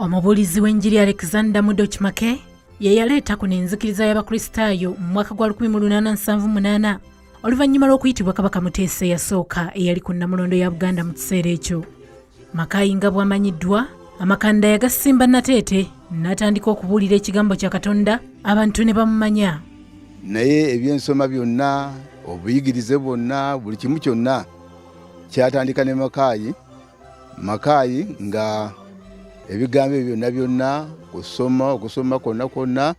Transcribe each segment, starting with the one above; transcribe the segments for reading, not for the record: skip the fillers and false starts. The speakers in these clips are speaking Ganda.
Omubuulizi w'enjiri Alexander Makaayi Eyaleeta ku enzikiriza y'Abakulisitaayo mu mwaka gwa 1878 oluvannyuma lw'okuyitibwa Kabaka Muteesa eyasooka eyali ku Nnamulondo ya Buganda mu kiseera ekyo. Makaayi nga bw'amanyiddwa, amakanda yagasimba Nateete n'atandika okubuulira ekigambo kya Katonda abantu ne bamumanya. Naye ebyensoma byonna, obuyigirize bwonna, buli kimu kyonna kyatandika ne Makaayi nga ebigambo byonna byonna okusoma kwonna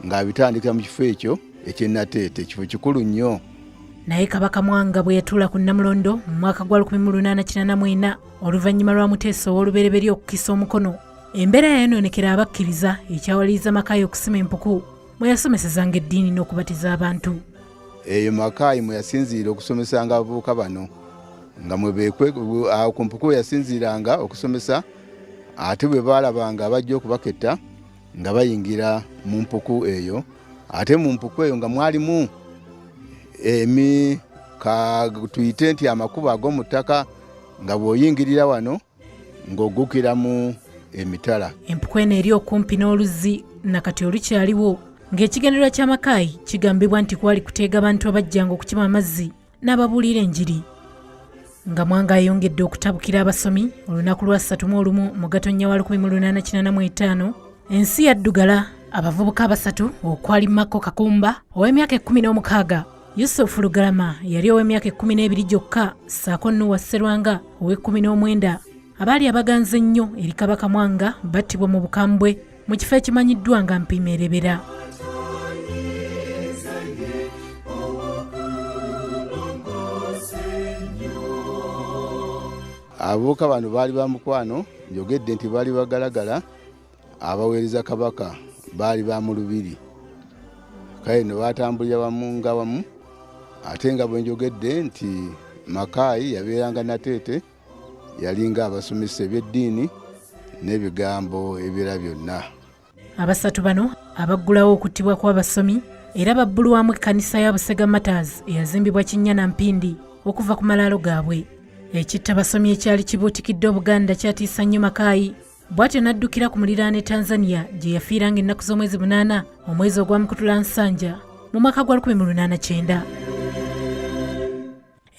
nga bitandika mu kifo ekyo eky'Nateete, ekifo kikulu nnyo. Naye Kabaka Mwanga bwe yatuula ku Nnamulondo mu mwaka gwa 1884 oluvannyuma lwa Muteesa ow'olubereberye okukisa omukono, embeera yayonoonekera abakkiriza ekyawaliriza Makaayi okusima empuku mwe yasomesezanga eddiini n'okubatiza abantu. Eyo Makaayi mwe yasinziira okusomesanga abavubuka bano nga mwe ku mpuku yasinziiranga okusomesa, ate bwe baalabanga bajja okubaketta nga bayingira mu mpuku eyo. Ate mu mpuku eyo nga mwalimu tuyite nti amakubo ag'omu ttaka nga bw'oyingirira wano ng'oggukira mu emitala. Empuku eno eri okumpi n'oluzzi nakati olukyaliwo, ng'ekigendererwa kya Makaayi kigambibwa nti kwali kuteega abantu abajjanga okukima amazzi n'ababuulira enjiri. Nga Mwanga ayongedde okutabukira abasomi olunaku lwa 31 mu Gatonnya wa 1885, ensi yaddugala abavubuka abasatu okwali Mako Kakumba ow'emyaka 16, Yusufu Lugalama yali ow'emyaka 12 gyokka, ssaako Nuwa Sserwanga ow'e19 abaali abaganze ennyo eri Kabaka Mwanga battibwa mu bukambwe mu kifo ekimanyiddwa nga Mpimeerebera. Abavubuka bano baali ba mukwano, njogedde nti baali bagalagala, abaweereza Kabaka baali ba mu lubiri. Kale no batambulira wamu nga wamu, ate nga bwe njogedde nti Makaayi yabeeranga Nateete, yalinga abasomesa eby'eddiini n'ebigambo ebirala byonna. Abasatu bano abaggulawo okuttibwa kw'abasomi era babbulwamu ekkanisa ya Busega Matters eyazimbibwa Kinnyana Mpindi okuva ku malaalo gaabwe. Ekitta basomi ekyali kibuutikidde Obuganda kyatiisa nnyo Makaayi, bw'atyo n'addukira ku muliraano Tanzania gye yafiiranga ennaku z'omwezi 8 omwezi ogwa Mukutula Nsanja mu mwaka gwa 1889.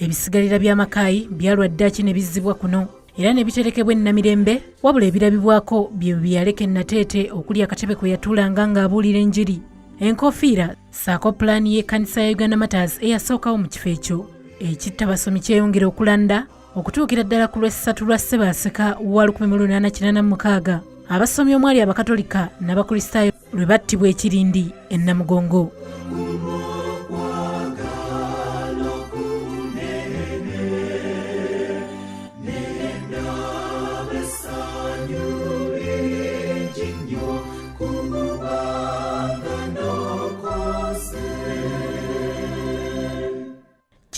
Ebisigalira bya Makaayi byalwa ddaaki ne bizzibwa kuno era ne biterekebwa e Namirembe, wabula ebirabibwako bye byaleka Nateete okuli akatebe kwe yatuulanga ng'abuulira enjiri, enkofiira ssaako pulaani y'ekkanisa ya Uganda Matters eyasookawo mu kifo ekyo. Ekitta basomi kyeyongera okulanda okutuukira ddala ku lw'essatu lwa Ssebaaseka wa 1886, abasomi omwali Abakatolika n'Abakulisitaayo lwe battibwa ekirindi e Namugongo.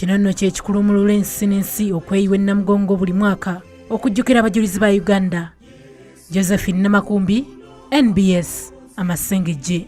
Kino nno kye kikulumulula ensi n'ensi okweyiwa e Namugongo buli mwaka okujjukira abajulizi ba Uganda. Josephine Namakumbi, NBS, Amasengejje.